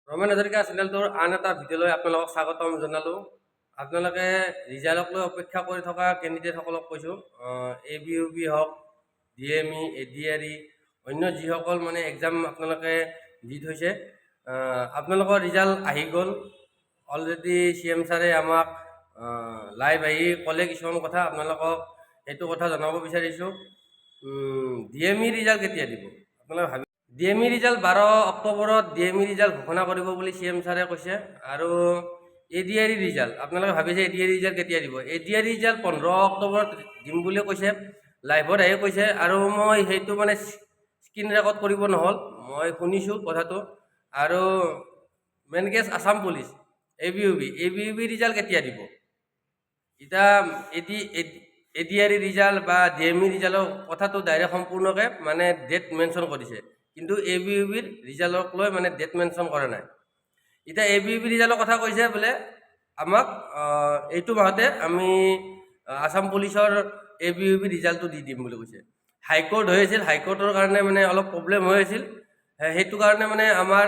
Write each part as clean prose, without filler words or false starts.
ৰমেন হাজৰিকা চেনেলটোৰ আন এটা ভিডিঅ'লৈ আপোনালোকক স্বাগতম জনালোঁ। আপোনালোকে ৰিজাল্টক লৈ অপেক্ষা কৰি থকা কেণ্ডিডেটসকলক কৈছোঁ, ABUB হওক, DME, ADRE, অন্য যিসকল মানে এক্সাম আপোনালোকে দি থৈছে, আপোনালোকৰ ৰিজাল্ট আহি গ'ল। অলৰেডি CM ছাৰে আমাক লাইভ আহি ক'লে কিছুমান কথা, আপোনালোকক সেইটো কথা জনাব বিচাৰিছোঁ। DME ৰিজাল্ট কেতিয়া দিব আপোনালোকে ভাবি DME ৰিজাল্ট 12 অক্টোবৰত DME ৰিজাল্ট ঘোষণা কৰিব বুলি CM ছাৰে কৈছে। আৰু ADRE ৰিজাল্ট আপোনালোকে ভাবিছে ADRE ৰিজাল্ট কেতিয়া দিব? ADRE ৰিজাল্ট 15 অক্টোবৰত দিম বুলি কৈছে, লাইভত আহি কৈছে। আৰু মই সেইটো মানে স্ক্ৰীন ৰেকৰ্ড কৰিব নহ'ল, মই শুনিছোঁ কথাটো। আৰু main case Assam police, ABUB result কেতিয়া দিব? এতিয়া ADRE ৰিজাল্ট বা DME ৰিজাল্টৰ কথাটো ডাইৰেক্ট সম্পূৰ্ণকৈ মানে ডেট মেনশ্যন কৰিছে, কিন্তু ABUBৰ ৰিজাল্টক লৈ মানে ডেট মেনশ্যন কৰা নাই। এতিয়া ABUB ৰিজাল্টৰ কথা কৈছে বোলে আমাক এইটো মাহতে আমি আছাম পুলিচৰ ABUB ৰিজাল্টটো দি দিম বুলি কৈছে। হাইকোৰ্ট হৈ আছিল, হাইকোৰ্টৰ কাৰণে মানে অলপ প্ৰব্লেম হৈ আছিল, সেইটো কাৰণে মানে আমাৰ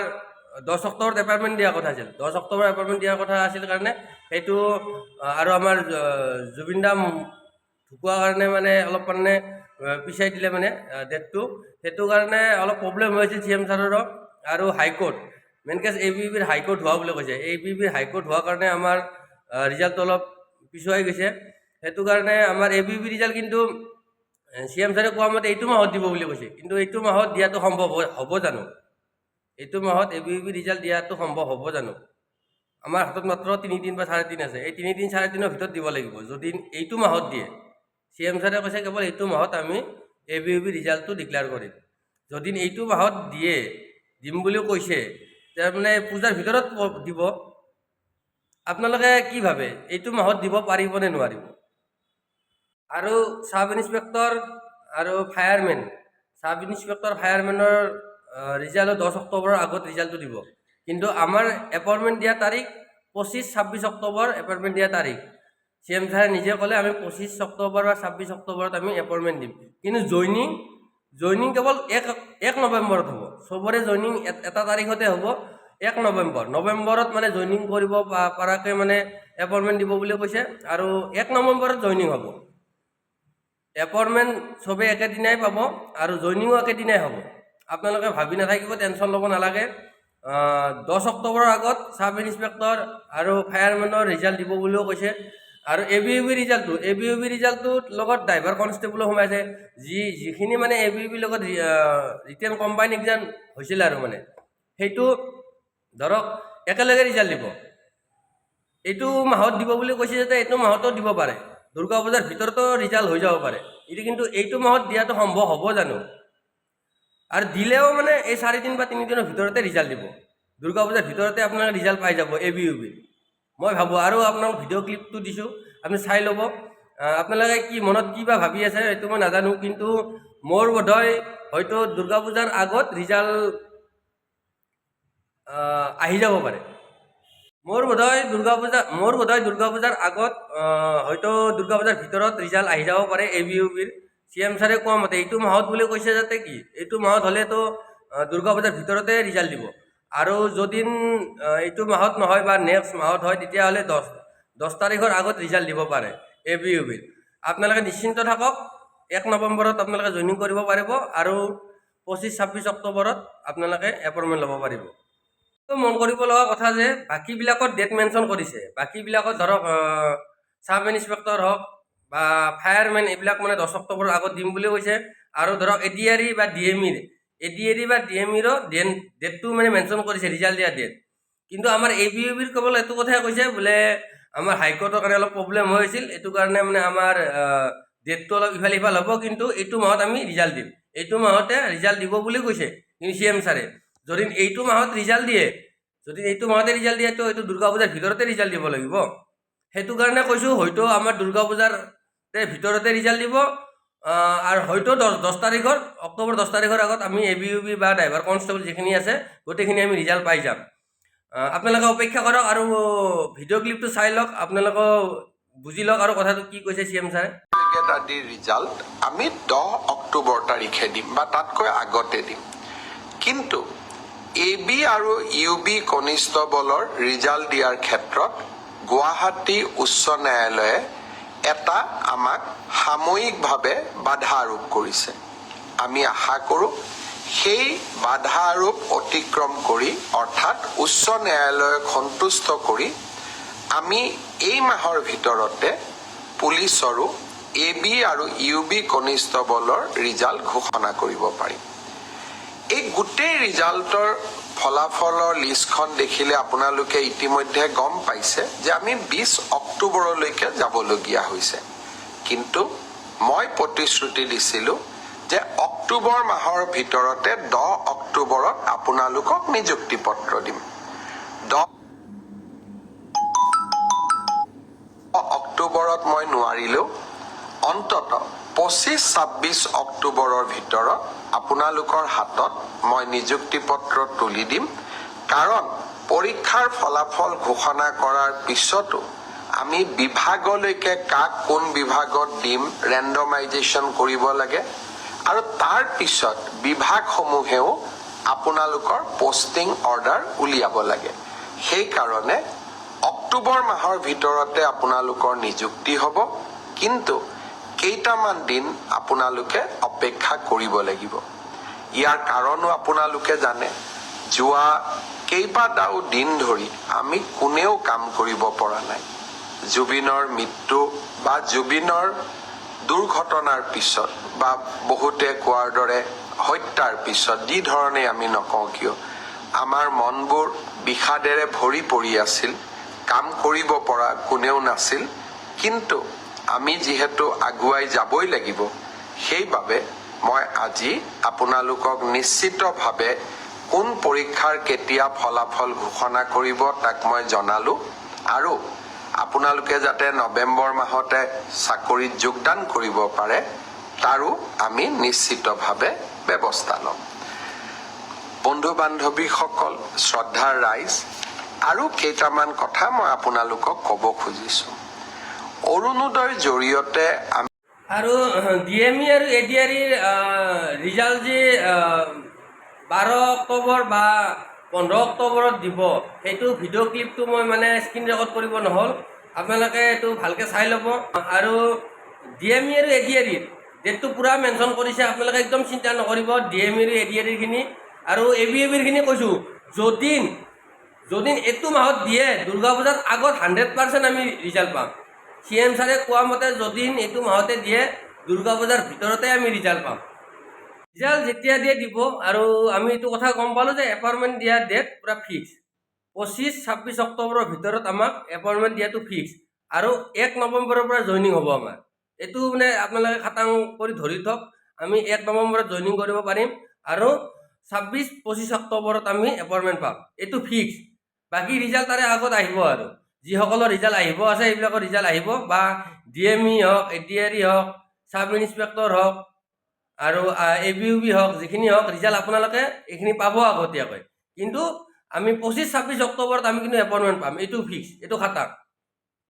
10 অক্টোবৰত এপইণ্টমেণ্ট দিয়াৰ কথা আছিল। 10 অক্টোবৰত এপইণ্টমেণ্ট দিয়াৰ কথা আছিল কাৰণে সেইটো, আৰু আমাৰ জুবিন দা ঢুকোৱাৰ কাৰণে মানে অলপ মানে পিছাই দিলে মানে ডেটটো, সেইটো কাৰণে অলপ প্ৰব্লেম হৈছিল CM ছাৰৰো। আৰু হাইকোৰ্ট, মেইন কেছ ABUBৰ হাইকোৰ্ট হোৱা বুলি কৈছে। ABUBৰ হাইকোৰ্ট হোৱাৰ কাৰণে আমাৰ ৰিজাল্টটো অলপ পিছুৱাই গৈছে। সেইটো কাৰণে আমাৰ ABUB ৰিজাল্ট কিন্তু CM ছাৰে কোৱা মতে এইটো মাহত দিব বুলি কৈছে, কিন্তু এইটো মাহত দিয়াটো সম্ভৱ হ'ব জানো? এইটো মাহত ABUB ৰিজাল্ট দিয়াটো সম্ভৱ হ'ব জানো? আমাৰ হাতত মাত্ৰ 3 দিন বা 3.5 আছে। এই 3 দিন 3.5 দিনৰ ভিতৰত দিব লাগিব। যদি এইটো মাহত দিয়ে, CM ছাৰে কৈছে কেৱল এইটো মাহত আমি ABUB ৰিজাল্টটো ডিক্লেয়াৰ কৰিম। যদি এইটো মাহত দিম বুলিও কৈছে, তাৰমানে পূজাৰ ভিতৰত দিব। আপোনালোকে কি ভাবে, এইটো মাহত দিব পাৰিব নে নোৱাৰিব? আৰু চাব ইন্সপেক্টৰ আৰু ফায়াৰমেন, চাব ইন্সপেক্টৰ ফায়াৰমেনৰ ৰিজাল্ট 10 অক্টোবৰৰ আগত ৰিজাল্টটো দিব, কিন্তু আমাৰ এপইণ্টমেণ্ট দিয়া তাৰিখ 25-26 অক্টোবৰ এপইণ্টমেণ্ট দিয়া তাৰিখ। CM ছাৰে নিজে ক'লে আমি 25 অক্টোবৰ বা 26 অক্টোবৰত আমি এপইণ্টমেণ্ট দিম, কিন্তু জইনিং কেৱল 1 নৱেম্বৰত হ'ব। চবৰে জইনিং এটা তাৰিখতে হ'ব, 1 নৱেম্বৰত মানে জইনিং কৰিব পৰাকৈ মানে এপইণ্টমেণ্ট দিব বুলি কৈছে। আৰু 1 নৱেম্বৰত জইনিং হ'ব। এপইণ্টমেণ্ট চবেই একেদিনাই পাব আৰু জইনিঙো একেদিনাই হ'ব। আপোনালোকে ভাবি নাথাকিব, টেনশ্যন ল'ব নালাগে। 10 অক্টোবৰৰ আগত চাব ইন্সপেক্টৰ আৰু ফায়াৰমেনৰ ৰিজাল্ট দিব বুলিও কৈছে। আৰু ABUB ৰিজাল্টটোৰ লগত ড্ৰাইভাৰ কনষ্টেবলো সোমাইছে, যিখিনি মানে ABUB লগত ৰিটেন কম্বাইন এক্সাম হৈছিল আৰু মানে সেইটো ধৰক একেলগে ৰিজাল্ট দিব। এইটো মাহত দিব বুলি কৈছে যাতে এইটো মাহতো দিব পাৰে, দুৰ্গা পূজাৰ ভিতৰতো ৰিজাল্ট হৈ যাব পাৰে। এইটো কিন্তু এইটো মাহত দিয়াটো সম্ভৱ হ'ব জানো? আৰু দিলেও মানে এই 4 দিন বা 3 দিনৰ ভিতৰতে ৰিজাল্ট দিব। দুৰ্গা পূজাৰ ভিতৰতে আপোনালোকে ৰিজাল্ট পাই যাব ABUB, মই ভাবোঁ। আৰু আপোনালোক ভিডিঅ' ক্লিপটো দিছোঁ, আপুনি চাই ল'ব। আপোনালোকে কি মনত কি বা ভাবি আছে সেইটো মই নাজানো, কিন্তু মোৰ বোধহয় হয়তো দুৰ্গা পূজাৰ আগত ৰিজাল্ট আহি যাব পাৰে। মোৰ বোধহয় দুৰ্গা পূজাৰ আগত, হয়তো দুৰ্গা পূজাৰ ভিতৰত ৰিজাল্ট আহি যাব পাৰে ABUBৰ। CM ছাৰে কোৱা মতে এইটো মাহত বুলি কৈছে, যাতে কি এইটো মাহত হ'লেতো দুৰ্গা পূজাৰ ভিতৰতে ৰিজাল্ট দিব। আৰু যদি এইটো মাহত নহয় বা নেক্সট মাহত হয়, তেতিয়াহ'লে 10 তাৰিখৰ আগত ৰিজাল্ট দিব পাৰে ABUBৰ। আপোনালোকে নিশ্চিন্ত থাকক, 1 নৱেম্বৰত আপোনালোকে জইনিং কৰিব পাৰিব আৰু 25-26 অক্টোবৰত আপোনালোকে এপইণ্টমেণ্ট ল'ব পাৰিব। মন কৰিব লগা কথা যে বাকীবিলাকত ডেট মেনশ্যন কৰিছে, বাকীবিলাকত ধৰক চাব ইন্সপেক্টৰ হওক বা ফায়াৰমেন, এইবিলাক মানে 10 অক্টোবৰৰ আগত দিম বুলি কৈছে। আৰু ধৰক ADRE বা DMEৰো ডেটটো মানে মেনশ্যন কৰিছে, ৰিজাল্ট দিয়া ডেট। কিন্তু আমাৰ ABUBৰ কেৱল এইটো কথাই কৈছে বোলে আমাৰ হাইকোৰ্টৰ কাৰণে অলপ প্ৰব্লেম হৈ আছিল, এইটো কাৰণে মানে আমাৰ ডেটটো অলপ ইফাল সিফাল হ'ব, কিন্তু এইটো মাহত আমি ৰিজাল্ট দিম। এইটো মাহতে ৰিজাল্ট দিব বুলি কৈছে কিন্তু CM ছাৰে। যদি এইটো মাহতে ৰিজাল্ট দিয়ে, তো এইটো দুৰ্গা পূজাৰ ভিতৰতে ৰিজাল্ট দিব লাগিব। সেইটো কাৰণে কৈছোঁ, হয়তো আমাৰ দুৰ্গা পূজাৰ ভিতৰতে ৰিজাল্ট দিব, আৰু হয়তো 10 অক্টোবৰ 10 তাৰিখৰ আগত আমি ABUB বা ড্ৰাইভাৰ কনষ্টেবল যিখিনি আছে গোটেইখিনি আমি ৰিজাল্ট পাই যাম। আপোনালোকে অপেক্ষা কৰক আৰু ভিডিঅ' ক্লিপটো চাই লওক, আপোনালোকে বুজি লওক আৰু কথাটো কি কৈছে CM ছাৰে। আদিৰ ৰিজাল্ট আমি 10 অক্টোবৰ তাৰিখে দিম বা তাতকৈ আগতে দিম, কিন্তু AB আৰু UB কনিষ্টবলৰ ৰিজাল্ট দিয়াৰ ক্ষেত্ৰত গুৱাহাটী উচ্চ ন্যায়ালয়ে এটা আমাক সাময়িকভাৱে বাধা আৰোপ কৰিছে। আমি আশা কৰোঁ সেই বাধা আৰোপ অতিক্ৰম কৰি অৰ্থাৎ উচ্চ ন্যায়ালয়ক সন্তুষ্ট কৰি আমি এই মাহৰ ভিতৰতে পুলিচৰো AB আৰু UB কনিষ্টবলৰ ৰিজাল্ট ঘোষণা কৰিব পাৰিম। এই গোটেই ৰিজাল্টৰ ফলাফলৰ লিষ্টখন দেখিলে আপোনালোকে ইতিমধ্যে গম পাইছে যে আমি 20 অক্টোবৰলৈকে যাবলগীয়া হৈছে। কিন্তু মই প্ৰতিশ্ৰুতি দিছিলোঁ যে অক্টোবৰ মাহৰ ভিতৰতে 10 অক্টোবৰত আপোনালোকক নিযুক্তি পত্ৰ দিম। 10 অক্টোবৰত মই নোৱাৰিলেও অন্তত 25-26 অক্টোবৰৰ ভিতৰত আপোনালোকৰ হাতত মই নিযুক্তি পত্ৰ তুলি দিম। কাৰণ পৰীক্ষাৰ ফলাফল ঘোষণা কৰাৰ পিছতো আমি বিভাগলৈকে কাক কোন বিভাগত দিম ৰেণ্ডমাইজেশ্যন কৰিব লাগে আৰু তাৰ পিছত বিভাগসমূহেও আপোনালোকৰ পোষ্টিং অৰ্ডাৰ উলিয়াব লাগে। সেইকাৰণে অক্টোবৰ মাহৰ ভিতৰতে আপোনালোকৰ নিযুক্তি হ'ব, কিন্তু কেইটামান দিন আপোনালোকে অপেক্ষা কৰিব লাগিব। ইয়াৰ কাৰণো আপোনালোকে জানে, যোৱা কেইবাটাও দিন ধৰি আমি কোনেও কাম কৰিব পৰা নাই। জুবিনৰ মৃত্যু বা জুবিনৰ দুৰ্ঘটনাৰ পিছত বা বহুতে কোৱাৰ দৰে হত্যাৰ পিছত যি ধৰণে আমি নকওঁ কিয় আমাৰ মনবোৰ বিষাদেৰে ভৰি পৰি আছিল, কাম কৰিব পৰা কোনেও নাছিল। কিন্তু আমি যিহেতু আগুৱাই যাবই লাগিব, সেইবাবে মই আজি আপোনালোকক নিশ্চিতভাৱে কোন পৰীক্ষাৰ কেতিয়া ফলাফল ঘোষণা কৰিব তাক মই জনালোঁ আৰু আপোনালোকে যাতে নৱেম্বৰ মাহতে চাকৰিত যোগদান কৰিব পাৰে তাৰো আমি নিশ্চিতভাৱে ব্যৱস্থা ল'ম। বন্ধু বান্ধৱীসকল, শ্ৰদ্ধাৰ ৰাইজ, আৰু কেইটামান কথা মই আপোনালোকক ক'ব খুজিছোঁ। অৰুণোদয়ৰ জৰিয়তে আমি আৰু DME আৰু ADREৰ ৰিজাল্ট যে 12 অক্টোবৰ বা 15 অক্টোবৰত দিব, সেইটো ভিডিঅ' ক্লিপটো মই মানে স্ক্ৰীন ৰেকৰ্ড কৰিব নহ'ল। আপোনালোকে এইটো ভালকৈ চাই ল'ব। আৰু DME আৰু ADREৰ ডেটটো পূৰা মেনশ্যন কৰিছে, আপোনালোকে একদম চিন্তা নকৰিব। DME আৰু ADREৰখিনি আৰু ABEBৰখিনি কৈছোঁ, যদি এইটো মাহত দিয়ে দুৰ্গা পূজাৰ আগত 100% আমি ৰিজাল্ট পাম। CM ছাৰে কোৱা মতে যদি এইটো মাহতে দিয়ে দুৰ্গা পূজাৰ ভিতৰতে আমি ৰিজাল্ট পাম। ৰিজাল্ট যেতিয়া দিয়ে দিব, আৰু আমি এইটো কথা গম পালোঁ যে এপইণ্টমেণ্ট দিয়া ডেট পূৰা ফিক্স। 25-26 অক্টোবৰৰ ভিতৰত আমাক এপইণ্টমেণ্ট দিয়াটো ফিক্স। আৰু 1 নৱেম্বৰৰ পৰা জইনিং হ'ব আমাৰ। এইটো মানে আপোনালোকে খাটাং কৰি ধৰি থওক, আমি 1 নৱেম্বৰত জইনিং কৰিব পাৰিম আৰু 26-25 অক্টোবৰত আমি এপইণ্টমেণ্ট পাম। এইটো ফিক্স। বাকী ৰিজাল্ট তাৰে আগত আহিব, আৰু যিসকলৰ ৰিজাল্ট আহিব আছে সেইবিলাকৰ ৰিজাল্ট আহিব, বা DME হওক, ADRE হওক, চাব ইনস্পেক্টৰ হওক আৰু ABUB হওক, যিখিনি হওক ৰিজাল্ট আপোনালোকে এইখিনি পাব আগতীয়াকৈ। কিন্তু আমি 25-26 অক্টোবৰত আমি কিন্তু এপইণ্টমেণ্ট পাম, এইটো ফিক্স, এইটো খাটাং।